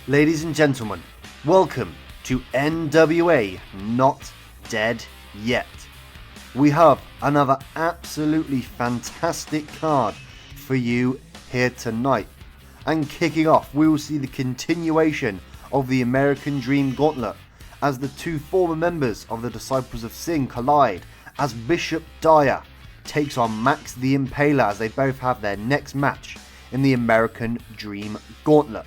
Ladies and gentlemen, welcome to NWA Not Dead Yet. We have another absolutely fantastic card for you here tonight. And kicking off, we will see the continuation of the American Dream Gauntlet as the two former members of the Disciples of Sin collide as Bishop Dyer takes on Max the Impaler as they both have their next match in the American Dream Gauntlet.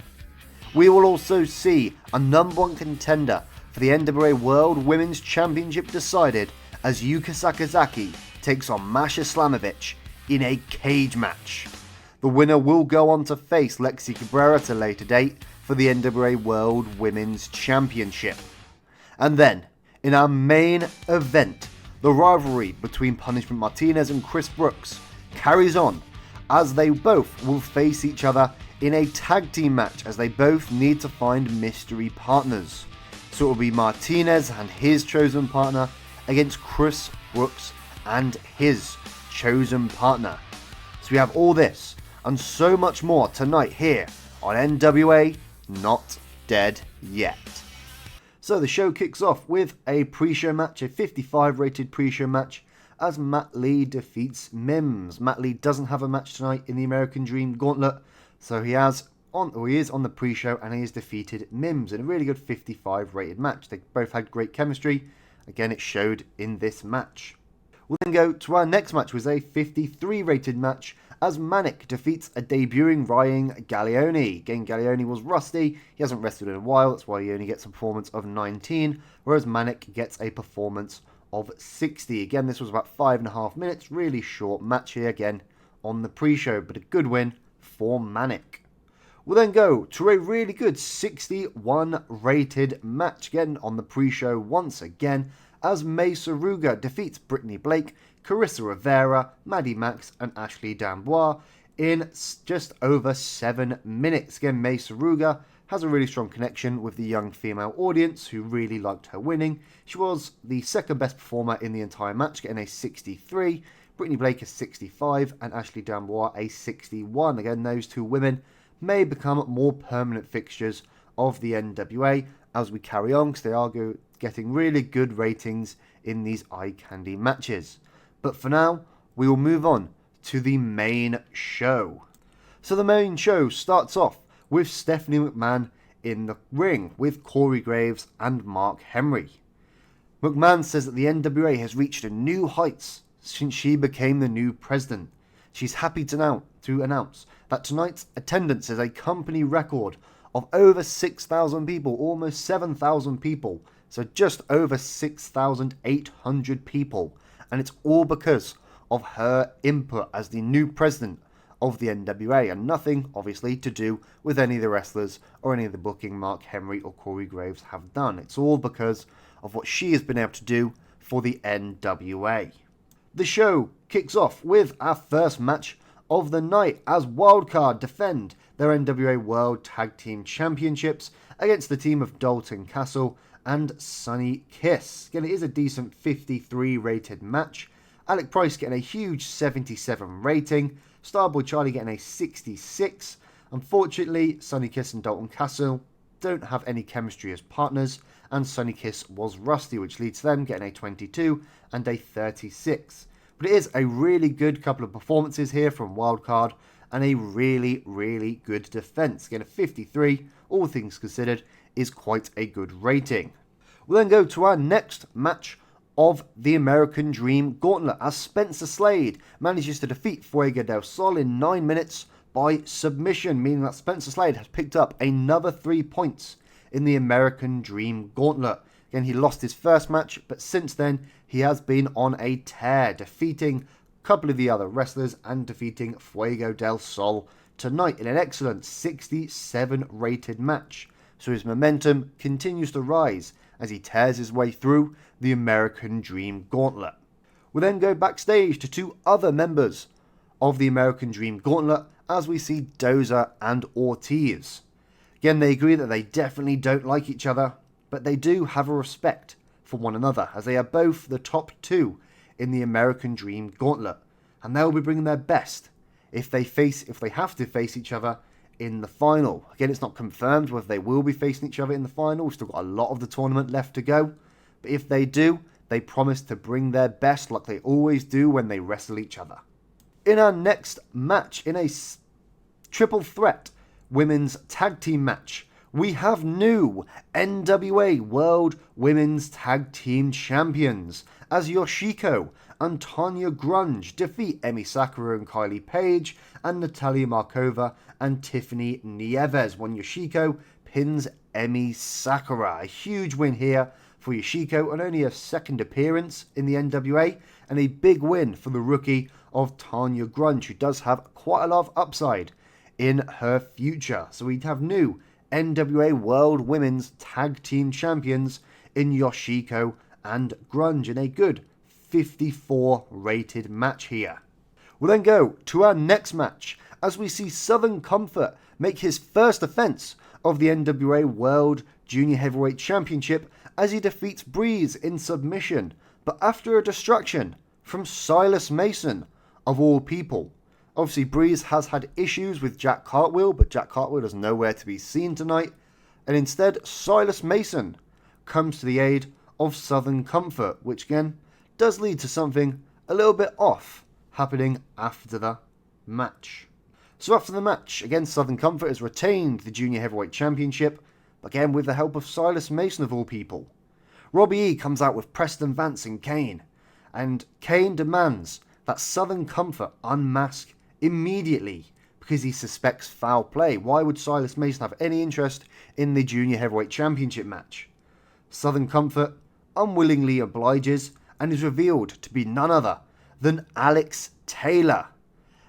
We will also see a number one contender for the NWA World Women's Championship decided as Yuka Sakazaki takes on Masha Slamovich in a cage match. The winner will go on to face Lexi Cabrera at a later date for the NWA World Women's Championship. And then, in our main event, the rivalry between Punishment Martinez and Chris Brookes carries on as they both will face each other in a tag team match as they both need to find mystery partners. So it will be Martinez and his chosen partner against Chris Brookes and his chosen partner. So we have all this and so much more tonight here on NWA Not Dead Yet. So the show kicks off with a pre-show match, a 55 rated pre-show match as Matt Lee defeats Mims. Matt Lee doesn't have a match tonight in the American Dream Gauntlet, so he is on the pre-show and he has defeated Mims in a really good 55 rated match. They both had great chemistry. Again, it showed in this match. We'll then go to our next match, which was a 53 rated match as Manic defeats a debuting Ryan Gallioni. Again, Gallioni was rusty. He hasn't wrestled in a while. That's why he only gets a performance of 19, whereas Manic gets a performance of 60. Again, this was about 5.5 minutes. Really short match here again on the pre-show, but a good win for Manic. We'll then go to a really good 61 rated match again on the pre-show once again as May Saruga defeats Brittany Blake, Carissa Rivera, Maddie Max and Ashley D'Amboise in just over 7 minutes. Again, May Saruga has a really strong connection with the young female audience who really liked her winning. She was the second best performer in the entire match, getting a 63. Brittany Blake a 65 and Ashley D'Amboise a 61. Again, those two women may become more permanent fixtures of the NWA as we carry on because they are getting really good ratings in these eye candy matches. But for now, we will move on to the main show. So the main show starts off with Stephanie McMahon in the ring with Corey Graves and Mark Henry. McMahon says that the NWA has reached a new heights since she became the new president. She's happy to announce that tonight's attendance is a company record of over 6,000 people, almost 7,000 people, so just over 6,800 people, and it's all because of her input as the new president of the NWA, and nothing, obviously, to do with any of the wrestlers or any of the booking Mark Henry or Corey Graves have done. It's all because of what she has been able to do for the NWA. The show kicks off with our first match of the night as Wildcard defend their NWA World Tag Team Championships against the team of Dalton Castle and Sonny Kiss. Again, it is a decent 53 rated match. Alec Price getting a huge 77 rating. Starboy Charlie getting a 66. Unfortunately, Sonny Kiss and Dalton Castle don't have any chemistry as partners, and Sonny Kiss was rusty, which leads to them getting a 22 and a 36. But it is a really good couple of performances here from Wildcard and a really, really good defense. Again, a 53, all things considered, is quite a good rating. We'll then go to our next match of the American Dream Gauntlet as Spencer Slade manages to defeat Fuego del Sol in 9 minutes by submission, meaning that Spencer Slade has picked up another 3 points in the American Dream Gauntlet. Again, he lost his first match, but since then he has been on a tear, defeating a couple of the other wrestlers and defeating Fuego del Sol tonight in an excellent 67 rated match. So his momentum continues to rise as he tears his way through the American Dream Gauntlet. We'll then go backstage to two other members of the American Dream Gauntlet as we see Dozer and Ortiz. Again, they agree that they definitely don't like each other, but they do have a respect for one another as they are both the top two in the American Dream Gauntlet, and they'll be bringing their best if they have to face each other in the final. Again, it's not confirmed whether they will be facing each other in the final. We've still got a lot of the tournament left to go. But if they do, they promise to bring their best like they always do when they wrestle each other. In our next match, in a triple threat women's tag team match, we have new NWA World Women's Tag Team Champions as Yoshiko and Tanya Grunge defeat Emi Sakura and Kylie Page and Natalia Markova and Tiffany Nieves when Yoshiko pins Emi Sakura. A huge win here for Yoshiko and only a second appearance in the NWA, and a big win for the rookie of Tanya Grunge, who does have quite a lot of upside in her future. So we have new NWA World Women's Tag Team Champions in Yoshiko and Grunge in a good 54 rated match here. We'll then go to our next match as we see Southern Comfort make his first defense of the NWA World Junior Heavyweight Championship as he defeats Breeze in submission, but after a distraction from Silas Mason, of all people. Obviously, Breeze has had issues with Jack Cartwheel, but Jack Cartwheel is nowhere to be seen tonight, and instead Silas Mason comes to the aid of Southern Comfort, which again does lead to something a little bit off happening after the match. So after the match, again Southern Comfort has retained the Junior Heavyweight Championship, again with the help of Silas Mason of all people. Robbie E comes out with Preston Vance and Kane demands that Southern Comfort unmask immediately because he suspects foul play. Why would Silas Mason have any interest in the Junior Heavyweight Championship match? Southern Comfort unwillingly obliges and is revealed to be none other than Alex Taylor.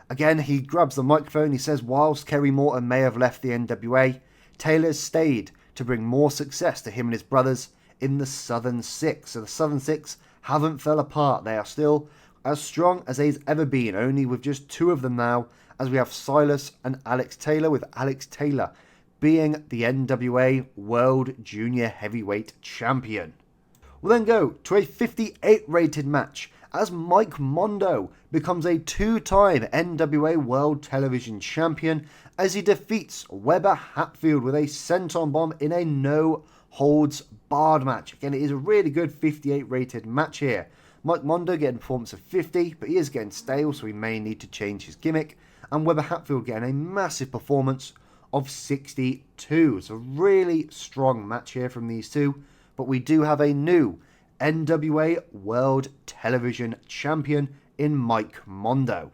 Again, he grabs the microphone. He says, whilst Kerry Morton may have left the NWA, Taylor stayed to bring more success to him and his brothers in the Southern Six. So the Southern Six haven't fell apart. They are still as strong as they've ever been, only with just two of them now, as we have Silas and Alex Taylor, with Alex Taylor being the NWA World Junior Heavyweight Champion. We'll then go to a 58 rated match as Mike Mondo becomes a two-time NWA World Television Champion as he defeats Weber Hatfield with a senton bomb in a no-holds-barred match. Again, it is a really good 58 rated match here. Mike Mondo getting a performance of 50, but he is getting stale, so he may need to change his gimmick. And Weber Hatfield getting a massive performance of 62. It's a really strong match here from these two, but we do have a new NWA World Television Champion in Mike Mondo.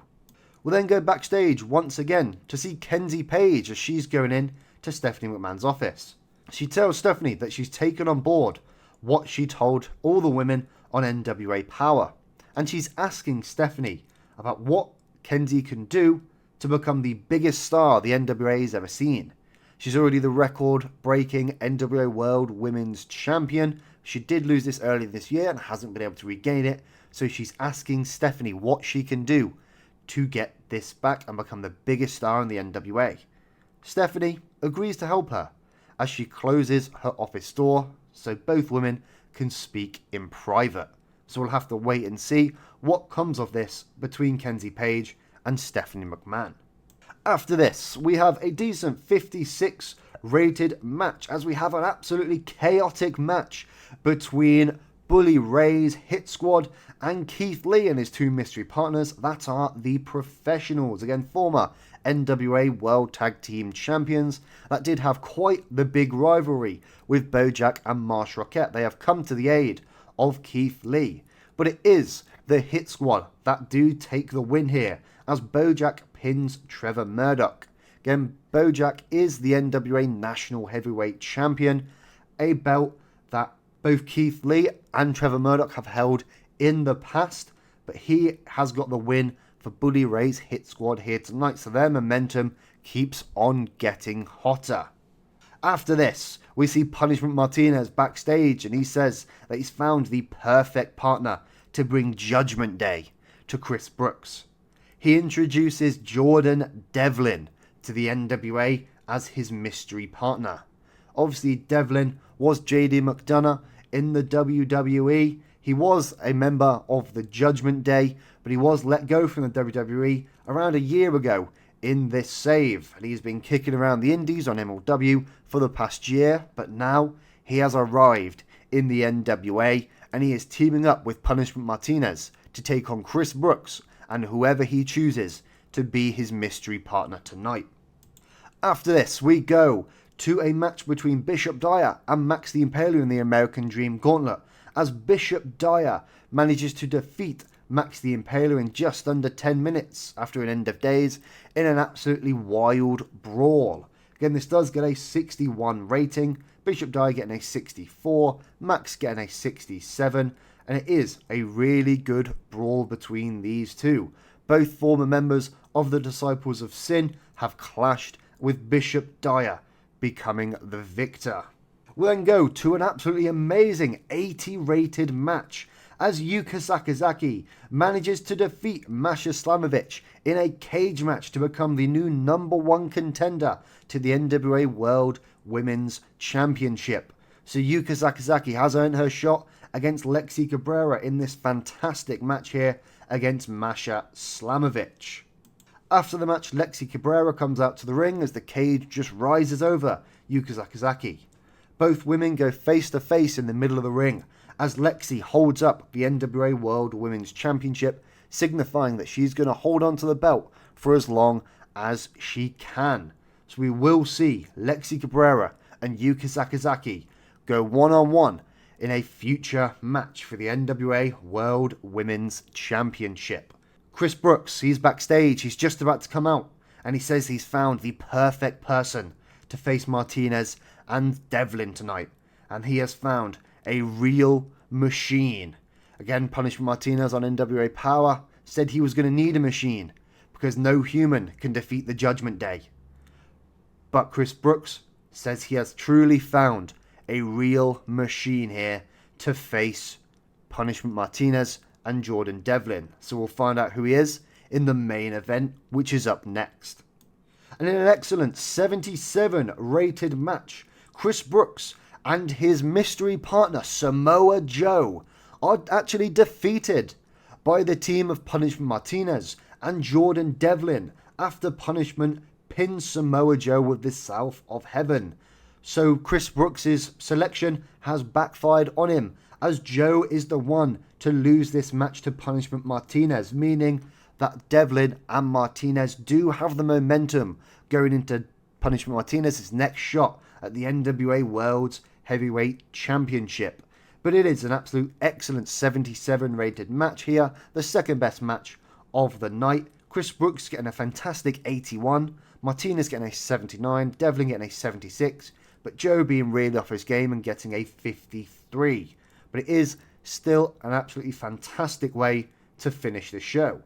We'll then go backstage once again to see Kenzie Page as she's going in to Stephanie McMahon's office. She tells Stephanie that she's taken on board what she told all the women on NWA Power, and she's asking Stephanie about what Kenzie can do to become the biggest star the NWA has ever seen. She's already the record-breaking NWA World Women's Champion. She did lose this earlier this year and hasn't been able to regain it, so she's asking Stephanie what she can do to get this back and become the biggest star in the NWA. Stephanie agrees to help her as she closes her office door so both women can speak in private. So we'll have to wait and see what comes of this between Kenzie Page and Stephanie McMahon. After this, we have a decent 56 rated match as we have an absolutely chaotic match between Bully Ray's Hit Squad and Keith Lee and his two mystery partners that are the Professionals. Again, former NWA World Tag Team Champions that did have quite the big rivalry with Bojack and Marsh Rockette. They have come to the aid of Keith Lee, but it is the Hit Squad that do take the win here as Bojack pins Trevor Murdoch. Again, Bojack is the NWA National Heavyweight Champion, a belt that both Keith Lee and Trevor Murdoch have held in the past, but he has got the win for Bully Ray's Hit Squad here tonight, so their momentum keeps on getting hotter. After this, we see Punishment Martinez backstage, and he says that he's found the perfect partner to bring Judgment Day to Chris Brookes. He introduces Jordan Devlin to the NWA as his mystery partner. Obviously, Devlin was JD McDonough in the WWE. He was a member of the Judgment Day, but he was let go from the WWE around a year ago in this save. And he's been kicking around the indies on MLW for the past year, but now he has arrived in the NWA and he is teaming up with Punishment Martinez to take on Chris Brookes and whoever he chooses to be his mystery partner tonight. After this, we go to a match between Bishop Dyer and Max the Impaler in the American Dream Gauntlet, as Bishop Dyer manages to defeat Max the Impaler in just under 10 minutes after an end of days in an absolutely wild brawl. Again, this does get a 61 rating, Bishop Dyer getting a 64, Max getting a 67, and it is a really good brawl between these two. Both former members of the Disciples of Sin have clashed, with Bishop Dyer becoming the victor. We'll then go to an absolutely amazing 80 rated match as Yuka Sakazaki manages to defeat Masha Slamovich in a cage match to become the new #1 contender to the NWA World Women's Championship. So Yuka Sakazaki has earned her shot against Lexi Cabrera in this fantastic match here against Masha Slamovich. After the match, Lexi Cabrera comes out to the ring as the cage just rises over Yuka Sakazaki. Both women go face to face in the middle of the ring as Lexi holds up the NWA World Women's Championship, signifying that she's going to hold on to the belt for as long as she can. So we will see Lexi Cabrera and Yuka Sakazaki go one-on-one in a future match for the NWA World Women's Championship. Chris Brookes, he's backstage, he's just about to come out, and he says he's found the perfect person to face Martinez and Devlin tonight, and he has found a real machine. Again, Punishment Martinez on NWA Power said he was going to need a machine because no human can defeat the Judgment Day. But Chris Brookes says he has truly found a real machine here to face Punishment Martinez and Jordan Devlin. So we'll find out who he is in the main event, which is up next. And in an excellent 77 rated match, Chris Brookes and his mystery partner Samoa Joe are actually defeated by the team of Punishment Martinez and Jordan Devlin after Punishment pins Samoa Joe with the South of Heaven. So Chris Brookes' selection has backfired on him, as Joe is the one to lose this match to Punishment Martinez, meaning that Devlin and Martinez do have the momentum going into Punishment Martinez's next shot at the NWA World's Heavyweight Championship. But it is an absolute excellent 77 rated match here, the second best match of the night. Chris Brookes getting a fantastic 81, Martinez getting a 79, Devlin getting a 76, but Joe being really off his game and getting a 53. But it is still an absolutely fantastic way to finish the show.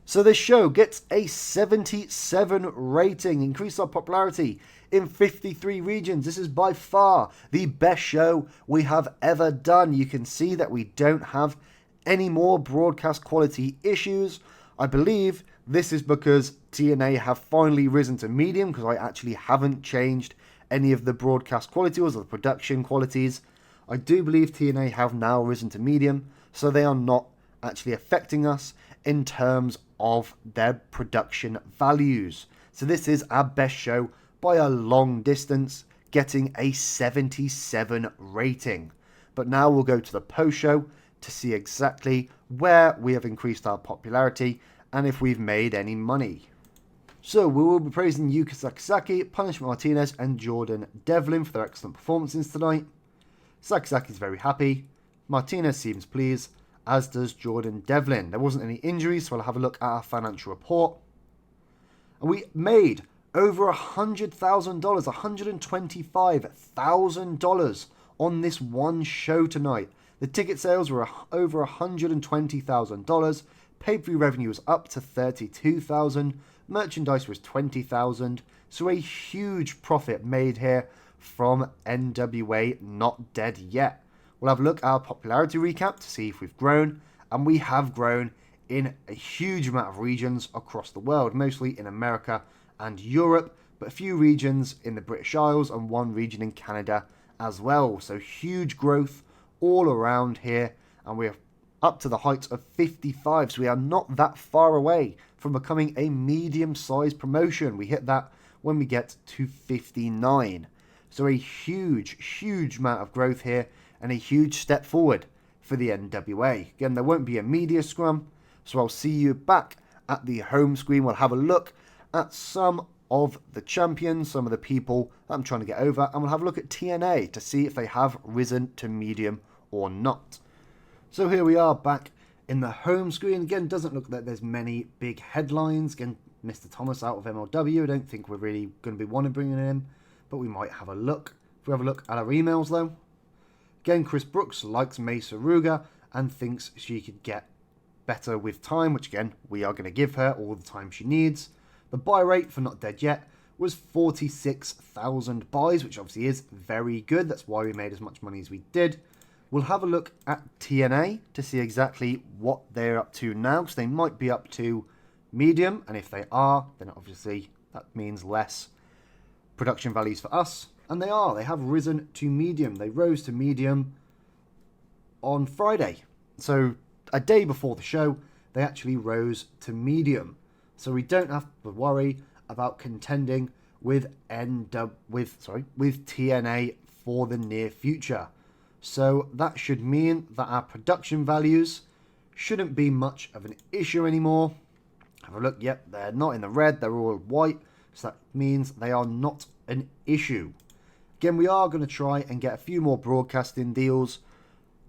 So this show gets a 77 rating, increased our popularity in 53 regions. This is by far the best show we have ever done. You can see that we don't have any more broadcast quality issues. I believe this is because TNA have finally risen to medium, because I actually haven't changed any of the broadcast quality or the production qualities. I do believe TNA have now risen to medium, so they are not actually affecting us in terms of their production values. So this is our best show by a long distance, getting a 77 rating. But now we'll go to the post show to see exactly where we have increased our popularity and if we've made any money. So we will be praising Yuka Sakazaki, Punishment Martinez and Jordan Devlin for their excellent performances tonight. Sakazaki is very happy, Martinez seems pleased, as does Jordan Devlin. There wasn't any injuries, so I'll have a look at our financial report. And we made over $100,000, $125,000 on this one show tonight. The ticket sales were over $120,000. Pay-per-view revenue was up to $32,000. Merchandise was $20,000. So a huge profit made here from NWA Not Dead Yet. We'll have a look at our popularity recap to see if we've grown. And we have grown in a huge amount of regions across the world, mostly in America and Europe, but a few regions in the British Isles and one region in Canada as well. So huge growth all around here, and we're up to the heights of 55, so we are not that far away from becoming a medium-sized promotion. We hit that when we get to 59. So a huge, huge amount of growth here and a huge step forward for the NWA. Again, there won't be a media scrum, so I'll see you back at the home screen. We'll have a look at some of the champions, some of the people that I'm trying to get over, and we'll have a look at TNA to see if they have risen to medium or not. So here we are back in the home screen. Again, doesn't look like there's many big headlines. Again, Mr. Thomas out of MLW. I don't think we're really going to be wanting bringing him, but we might have a look. If we have a look at our emails though, again, Chris Brookes likes Mesa Ruga and thinks she could get better with time, which again, we are going to give her all the time she needs. The buy rate for Not Dead Yet was 46,000 buys, which obviously is very good. That's why we made as much money as we did. We'll have a look at TNA to see exactly what they're up to now, because they might be up to medium, and if they are, then obviously that means less production values for us. And they are. They have risen to medium. They rose to medium on Friday. So a day before the show, they actually rose to medium. So we don't have to worry about contending with TNA for the near future. So that should mean that our production values shouldn't be much of an issue anymore. Have a look. Yep, they're not in the red. They're all white. So that means they are not an issue. Again, we are going to try and get a few more broadcasting deals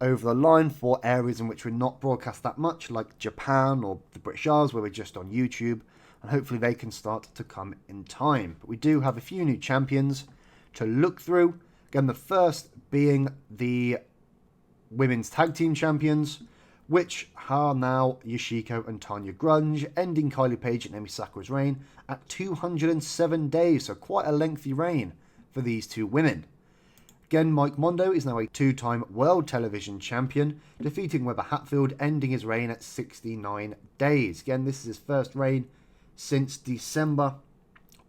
over the line for areas in which we're not broadcast that much, like Japan or the British Isles, where we're just on YouTube, and hopefully they can start to come in time. But we do have a few new champions to look through. Again, the first being the women's tag team champions, which are now Yoshiko and Tanya Grunge, ending Kylie Page and Emi Sakura's reign at 207 days, so quite a lengthy reign for these two women. Again, Mike Mondo is now a two-time World Television Champion, defeating Weber Hatfield, ending his reign at 69 days. Again, this is his first reign since December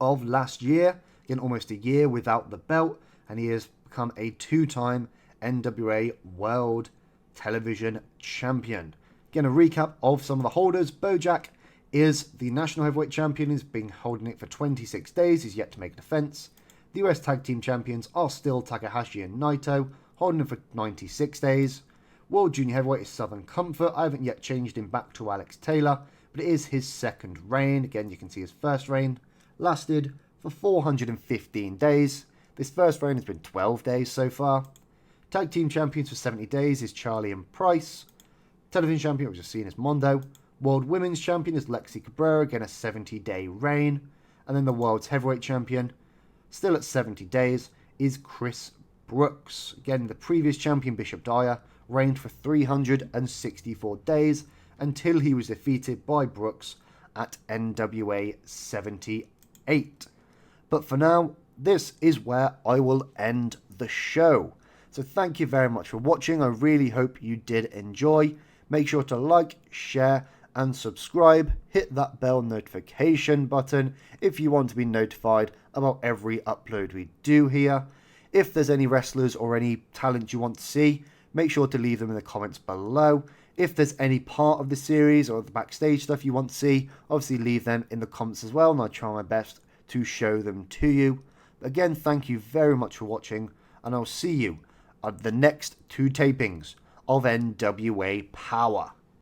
of last year. Again, almost a year without the belt, and he has become a two-time NWA World Television Champion. Again, a recap of some of the holders. Bojack is the National Heavyweight Champion. He's been holding it for 26 days. He's yet to make a defense. The US Tag Team Champions are still Takahashi and Naito, holding him for 96 days. World Junior Heavyweight is Southern Comfort. I haven't yet changed him back to Alex Taylor, but it is his second reign. Again, you can see his first reign lasted for 415 days. This first reign has been 12 days so far. Tag Team Champions for 70 days is Charlie and Price. Television Champion, we've just seen, is Mondo. World Women's Champion is Lexi Cabrera, again a 70-day reign. And then the World's Heavyweight Champion, still at 70 days, is Chris Brookes. Again, the previous champion, Bishop Dyer, reigned for 364 days until he was defeated by Brookes at NWA 78. But for now, this is where I will end the show. So thank you very much for watching. I really hope you did enjoy. Make sure to like, share, and subscribe. Hit that bell notification button if you want to be notified about every upload we do here. If there's any wrestlers or any talent you want to see, make sure to leave them in the comments below. If there's any part of the series or the backstage stuff you want to see, obviously leave them in the comments as well, and I'll try my best to show them to you. Again, thank you very much for watching, and I'll see you at the next two tapings of NWA Power.